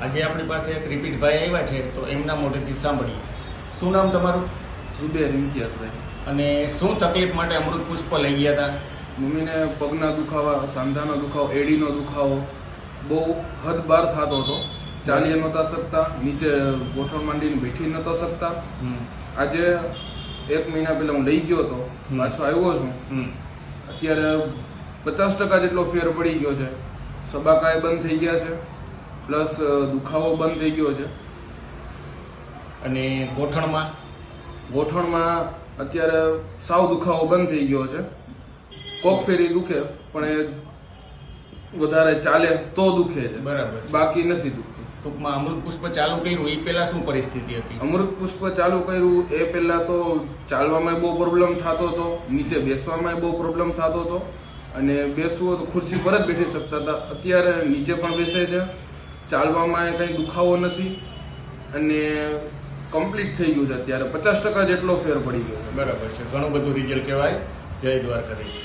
આજે આપણી પાસે એક રિપીટ ભાઈ આવ્યા છે, તો એમના મોઢેથી સાંભળીએ. શું નામ તમારું? ઝુબેર ઇમ્તિયાઝભાઈ. અને શું તકલીફ માટે અમૃત પુષ્પ લઈ ગયા હતા? મમ્મીને પગના દુખાવા, સાંધાનો દુખાવો, એડીનો દુખાવો બહુ હદ બાર થતો હતો. ચાલી નહોતા શકતા, નીચે ગોઠણ માંડીને બેઠી નહોતા શકતા. આજે 1 મહિના પહેલા હું લઈ ગયો હતો, પાછો આવ્યો છું. અત્યારે 50% જેટલો ફેર પડી ગયો છે. સબાકાય બંધ થઈ ગયા છે, પ્લસ દુખાવો બંધ થઈ ગયો છે. અને ગોઠણમાં અત્યારે સાવ દુખાવો બંધ થઈ ગયો છે. કોક ફેરી દુખે, પણ એ વધારે ચાલે તો દુખે છે, બરાબર, બાકી નથી દુખતું. ટૂંકમાં અમૃત પુષ્પ ચાલુ કર્યું એ પહેલા શું પરિસ્થિતિ હતી? અમૃત પુષ્પ ચાલુ કર્યું એ પહેલા તો ચાલવામાં બહુ પ્રોબ્લેમ થતો હતો, નીચે બેસવામાં બહુ પ્રોબ્લેમ થતો હતો, અને બેસવું તો ખુરશી પર જ બેઠી શકતા હતા. અત્યારે નીચે પણ બેસે છે, ચાલવામાં કંઈ દુખાવો નથી, અને કમ્પ્લીટ થઈ ગયું છે. અત્યારે 50% જેટલો ફેર પડી ગયો છે. બરાબર છે, ઘણું બધું રિઝલ્ટ કહેવાય. જય દ્વારકાધીશ.